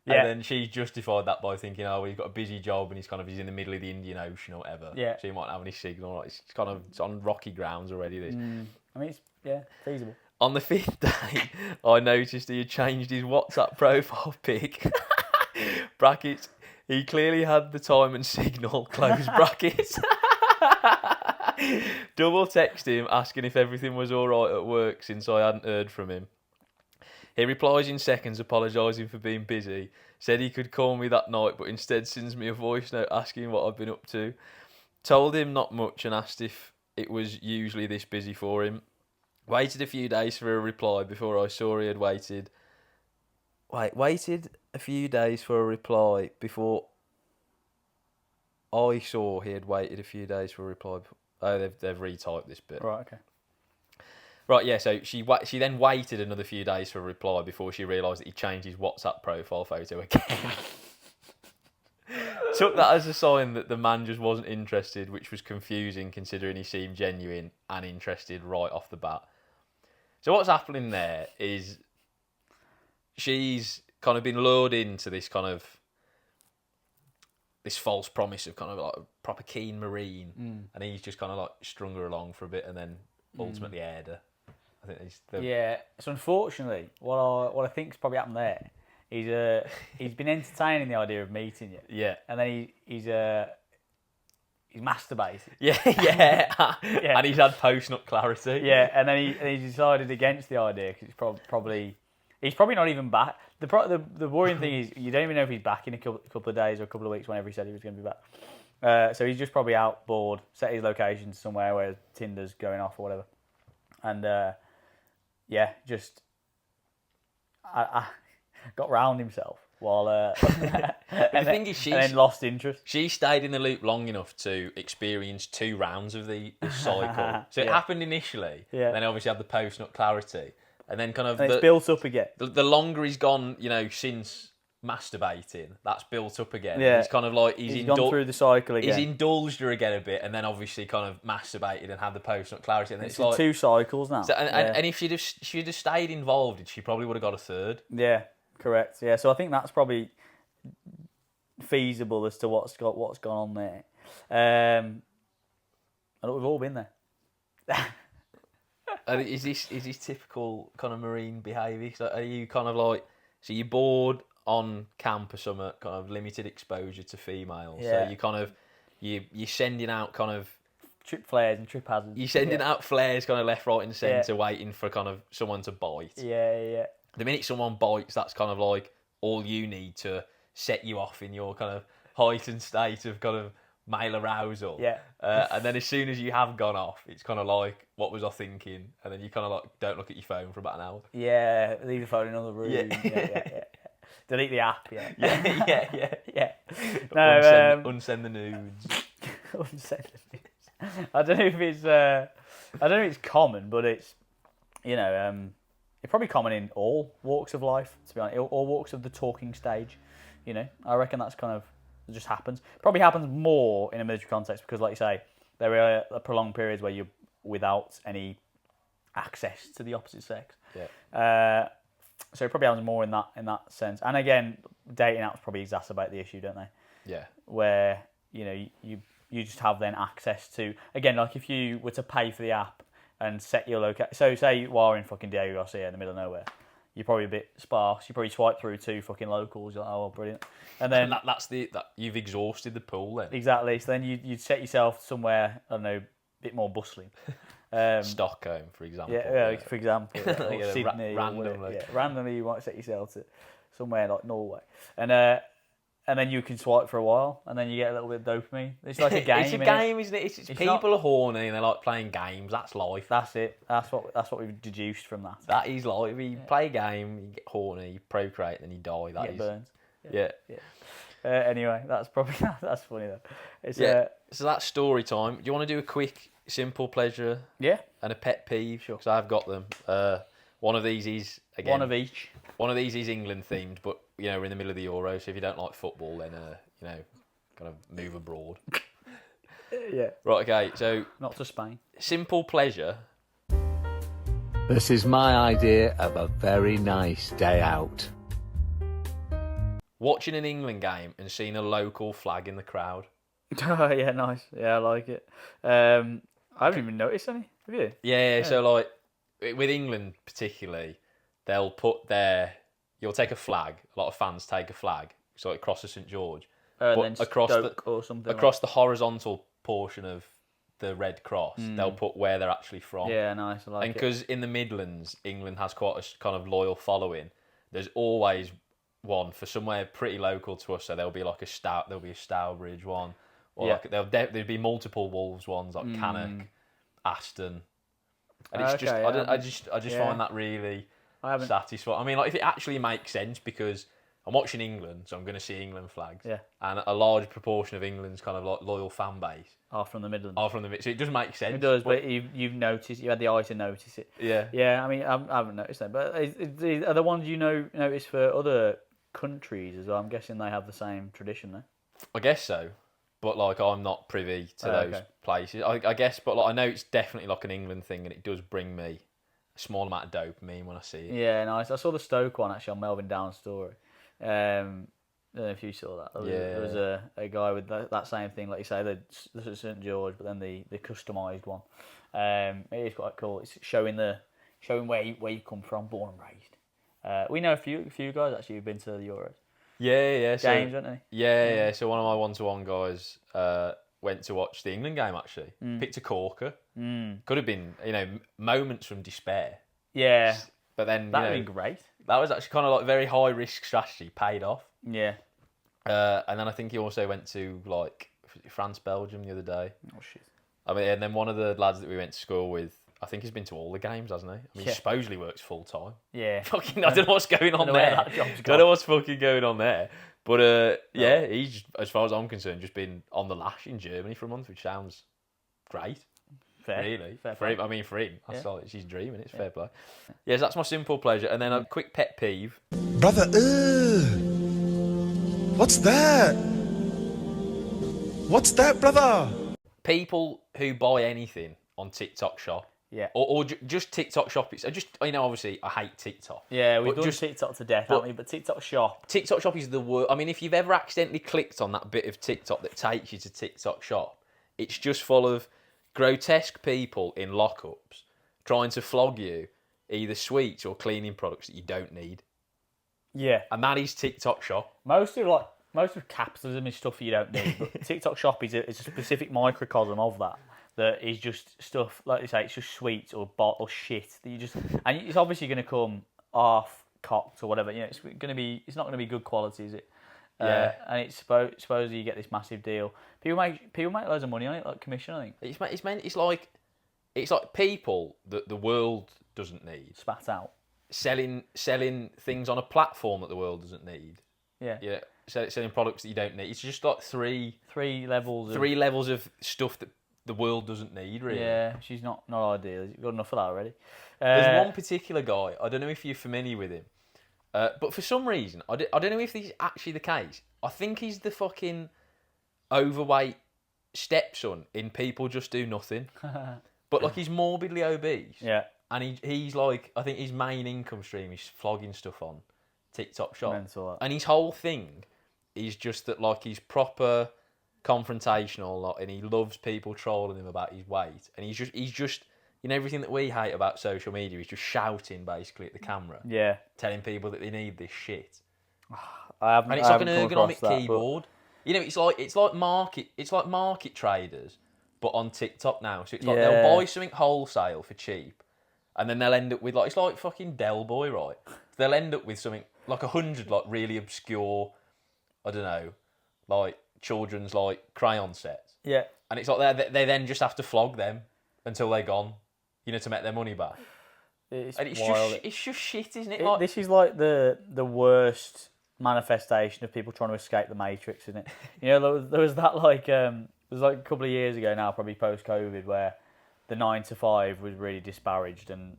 Yeah. And then she's justified that by thinking, oh, well, he's got a busy job and he's in the middle of the Indian Ocean or whatever. Yeah. So he might not have any signal. It's on rocky grounds already, this. I mean, it's feasible. On the 5th day, I noticed he had changed his WhatsApp profile pic. Brackets. He clearly had the time and signal. Close brackets. Double text him asking if everything was all right at work since I hadn't heard from him. He replies in seconds apologising for being busy. Said he could call me that night, but instead sends me a voice note asking what I've been up to. Told him not much and asked if it was usually this busy for him. Waited a few days for a reply before I saw he had waited. Waited a few days for a reply before I saw he had waited a few days for a reply. Oh, they've retyped this bit. Right, okay. Right, yeah, so she then waited another few days for a reply before she realised that he changed his WhatsApp profile photo again. Took that as a sign that the man just wasn't interested, which was confusing considering he seemed genuine and interested right off the bat. So what's happening there is she's kind of been lured into this kind of this false promise of kind of like a proper keen Marine, and he's just kind of like strung her along for a bit and then ultimately aired her. I think Yeah. So unfortunately, what I think's probably happened there is he's been entertaining the idea of meeting you. Yeah. And then he's masturbated. Yeah. Yeah. And he's had post-nut clarity. Yeah, and then he decided against the idea because he's probably not even back. The worrying thing is you don't even know if he's back in a couple of days or a couple of weeks whenever he said he was going to be back. So he's just probably out bored, set his location somewhere where Tinder's going off or whatever. And just I got round himself while and then lost interest. She stayed in the loop long enough to experience 2 rounds of this cycle. So it happened initially, then obviously had the post-nut clarity, and then kind of it's built up again. The longer he's gone, since masturbating, that's built up again. Yeah. He's kind of like he's gone through the cycle again. He's indulged her again a bit, and then obviously kind of masturbated and had the post-nut clarity. And it's like 2 cycles now. So, and if she'd have stayed involved, she probably would have got a 3rd. Yeah, correct. Yeah, so I think that's probably feasible as to what's gone on there. And we've all been there. And is this typical kind of Marine behaviour? So are you kind of like, so you're bored on camp or something, kind of limited exposure to females? Yeah. So you kind of you're sending out kind of trip flares and trip hazards. You're sending out flares kind of left, right, and centre, waiting for kind of someone to bite. Yeah. The minute someone bites, that's kind of like all you need to set you off in your kind of heightened state of kind of male arousal. Yeah. And then as soon as you have gone off, it's kind of like, what was I thinking? And then you kind of like don't look at your phone for about an hour. Yeah, leave the phone in another room. Yeah. Delete the app. Yeah. No, unsend the nudes. Unsend the nudes. I don't know if it's common, but it's it's probably common in all walks of life. To be honest, all walks of the talking stage. I reckon that's kind of it just happens. Probably happens more in a military context because, like you say, there are prolonged periods where you're without any access to the opposite sex. Yeah. So it probably happens more in that sense. And again, dating apps probably exacerbate the issue, don't they? Yeah. Where you just have then access to, again, like if you were to pay for the app and set your location. So say you are in fucking Diego Garcia in the middle of nowhere. You're probably a bit sparse. You probably swipe through 2 fucking locals. You're like, oh, brilliant. And then that's you've exhausted the pool then. Exactly. So then you'd set yourself somewhere, I don't know, a bit more bustling. Stockholm, for example. Yeah, for example. Or Sydney. Randomly. Randomly you might set yourself to somewhere like Norway. And and then you can swipe for a while, and then you get a little bit of dopamine. It's like a game. It's a innit? game, isn't it? It's people not- are horny and they like playing games. That's life. That's it. That's what we've deduced from that. That is life. You play a game, you get horny, you procreate, then you die. That Get is. burns. Yeah. Anyway, that's probably that's funny though. It's Yeah. So that's story time. Do you want to do a quick, simple pleasure yeah, and a pet peeve? Sure. Because I've got them. One of these is again. one of each. One of these is England themed, but we're in the middle of the Euro, so if you don't like football, then kind of move abroad. Yeah, Right. Okay. So not to Spain. simple pleasure. This is my idea of a very nice day out. Watching an England game and seeing a local flag in the crowd. Oh yeah, nice. Yeah, I like it. I haven't even noticed any. Have you? Yeah. So like with England particularly, they'll you'll take a flag. A lot of fans take a flag, so it crosses St George, And but then across Stoke or something. across the horizontal portion of the Red Cross, they'll put where they're actually from. Yeah, nice. I like And it. because in the Midlands, England has quite a kind of loyal following, there's always one for somewhere pretty local to us. So there'll be a Stourbridge one, or Yeah. there'd be multiple Wolves ones like Cannock, Aston, and it's just Okay, I just yeah. find that really I haven't. satisfying. I mean, like if it actually makes sense because I'm watching England, so I'm going to see England flags, Yeah. and a large proportion of England's kind of like loyal fan base Are from the Midlands. are from the so it does make sense. It does, but you've noticed. You had the eye to notice it. yeah. Yeah, I mean, I haven't noticed them, but are the ones notice for other countries as well? I'm guessing they have the same tradition there. I guess so, but like I'm not privy to those okay. places. I guess, but like I know it's definitely like an England thing, and it does bring me a small amount of dopamine when I see it. Yeah, nice. I saw the Stoke one actually on Melvin Down's story. I don't know if you saw that. There was a guy with that same thing, like you say, the St George, but then the customised one. It is quite cool. It's showing where you come from, born and raised. We know a few guys actually who've been to the Euros. Yeah. So, James, don't they? yeah. So one of my one-to-one guys went to watch the England game. Actually, picked a corker. Could have been moments from despair, Yeah, but then that would be great. that was actually kind of like very high-risk strategy, paid off. Yeah. And then I think he also went to like France, Belgium the other day. Oh shit. I mean, and then one of the lads that we went to school with, I think he's been to all the games, hasn't he? I mean, Yeah. he supposedly works full time. Yeah. Fucking, I don't know what's going on know where there. that job's Don't gone. know what's fucking going on there. But yeah, he's, as far as I'm concerned, just been on the lash in Germany for a month, which sounds great. Fair. Really, Fair for play. him, I mean, for him, that's Yeah. like she's dreaming. It's fair play. Yes, that's my simple pleasure, and then a quick pet peeve. Brother, what's that? What's that, brother? People who buy anything on TikTok Shop, Yeah. or just TikTok Shop. It's just obviously I hate TikTok. Yeah, we've But done just- TikTok to death, but- haven't we? But TikTok Shop. TikTok Shop is the worst. I mean, if you've ever accidentally clicked on that bit of TikTok that takes you to TikTok Shop, it's just full of grotesque people in lockups trying to flog you either sweets or cleaning products that you don't need. Yeah. And that is TikTok Shop. Most of capitalism is stuff you don't need, but TikTok Shop is a specific microcosm of that. That is just stuff, like you say, it's just sweets or shit that you just, and it's obviously going to come half cocked or whatever. It's not going to be good quality, is it? Yeah. And it's supposedly you get this massive deal. People make loads of money on it, like commission, I think. It's like people that the world doesn't need Spat out. selling things on a platform that the world doesn't need. Yeah. Yeah, selling products that you don't need. It's just like three levels. levels of stuff that the world doesn't need, really. Yeah, she's not ideal. You've got enough of that already. There's one particular guy, I don't know if you're familiar with him, but for some reason, I don't know if this is actually the case. I think he's the fucking overweight stepson in People Just Do Nothing. But like he's morbidly obese. Yeah. And he's like, I think his main income stream is flogging stuff on TikTok Shop. Mental, that. And his whole thing is just that like he's proper confrontational, like, and he loves people trolling him about his weight. And he's just everything that we hate about social media. He's just shouting basically at the camera, Yeah. telling people that they need this shit. I haven't. And it's I like an haven't come across ergonomic that, but- keyboard. It's like market traders, but on TikTok now. So it's like Yeah. they'll buy something wholesale for cheap, and then they'll end up with it's like fucking Del Boy, right? They'll end up with something like 100 like really obscure I don't know, like children's like crayon sets, Yeah. and it's like they then just have to flog them until they're gone, to make their money back. It's And it's wild. just shit, isn't it? This is like the worst manifestation of people trying to escape the Matrix, isn't it? There was that it was like a couple of years ago now, probably post-COVID, where the 9 to 5 was really disparaged, and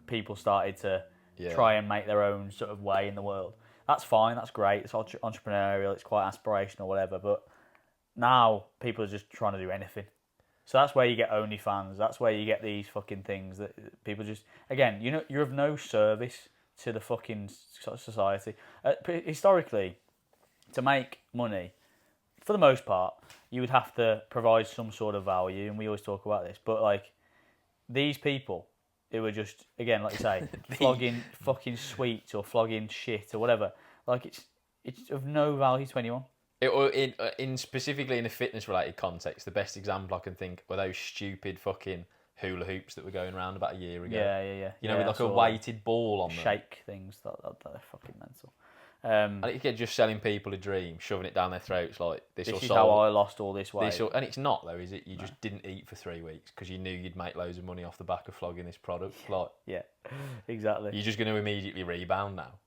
people started to try and make their own sort of way in the world. That's fine, that's great, it's entrepreneurial, it's quite aspirational, whatever, but now people are just trying to do anything. So that's where you get OnlyFans, that's where you get these fucking things that people just, again, you're of no service to the fucking society. Historically, to make money, for the most part, you would have to provide some sort of value, and we always talk about this, but like, these people who were just, again, like you say, flogging fucking sweets or flogging shit or whatever, like it's of no value to anyone. In specifically in a fitness related context, the best example I can think were those stupid fucking hula hoops that were going around about a year ago. Yeah. With like a weighted ball on them. Shake things, they're fucking mental. And it's just selling people a dream, shoving it down their throats like this is solve how I lost all this weight. And it's not though, is it? You just didn't eat for 3 weeks because you knew you'd make loads of money off the back of flogging this product. Yeah, exactly. You're just going to immediately rebound now.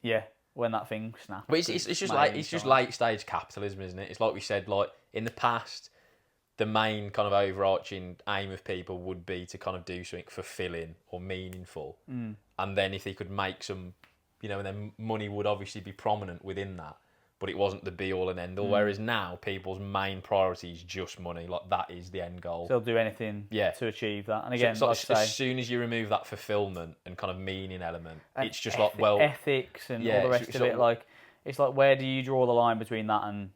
Yeah, when that thing snaps. But it's just late stage capitalism, isn't it? It's like we said, like in the past, the main kind of overarching aim of people would be to kind of do something fulfilling or meaningful, and then if they could make some, and then money would obviously be prominent within that, but it wasn't the be all and end all. Whereas now, people's main priority is just money. Like that is the end goal. They'll do anything to achieve that. And again, so as soon as you remove that fulfillment and kind of meaning element, it's just like ethics and all the rest of it. Like it's like, where do you draw the line between that and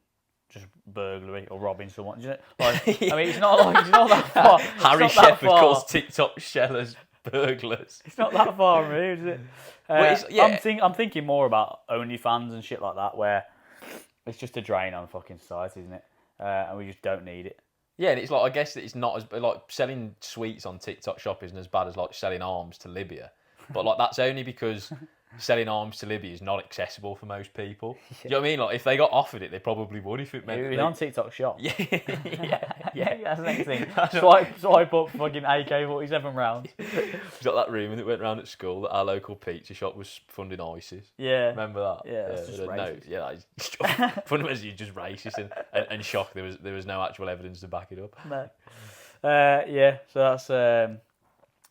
just burglary or robbing someone? Like, I mean, it's not that far. Harry Shepherd calls TikTok shellers burglars. It's not that far removed, is it? I'm thinking more about OnlyFans and shit like that, where it's just a drain on fucking society, isn't it? And we just don't need it. Yeah, and it's like, I guess that it's not as like selling sweets on TikTok Shop isn't as bad as like selling arms to Libya, but like that's only because selling arms to Libya is not accessible for most people. Do you know what I mean? Like if they got offered it, they probably would if it meant. It was on TikTok Shop. Yeah. That's the next thing. Swipe up fucking AK-47 rounds. You've got that rumour that went round at school that our local pizza shop was funding ISIS. Yeah. Remember that? Yeah, that's just racist. Fundamentally just racist and shocked there was no actual evidence to back it up. No. So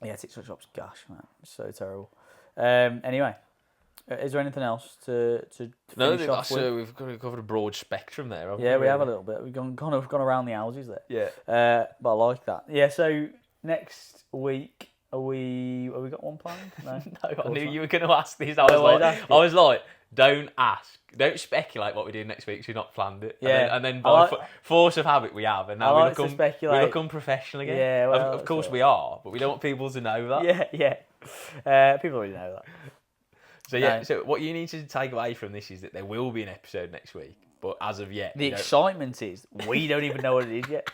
that's TikTok Shop's gosh, man. It's so terrible. Anyway. Is there anything else to finish off with? We've covered a broad spectrum there, haven't we? Yeah, we have a little bit. We've gone around the houses there. Yeah. But I like that. Yeah, so next week, have we got one planned? No, no, I knew you were going to ask this. I was like, don't ask. Don't speculate what we do next week because you've not planned it. Yeah. And then by force of habit we have. And now we look unprofessional again. Yeah, well, of course we are, but we don't want people to know that. Yeah. People already know that. So what you need to take away from this is that there will be an episode next week, but as of yet, the excitement is we don't even know what it is yet.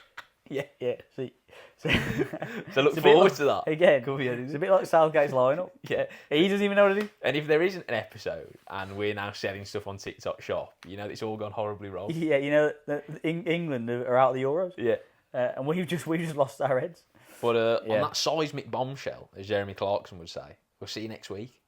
Yeah. So look forward to that. Again, it's a bit like Southgate's lineup. Yeah, he doesn't even know what it is. And if there isn't an episode, and we're now selling stuff on TikTok Shop, it's all gone horribly wrong. Yeah, England are out of the Euros. Yeah, and we just lost our heads. But on that seismic bombshell, as Jeremy Clarkson would say, we'll see you next week.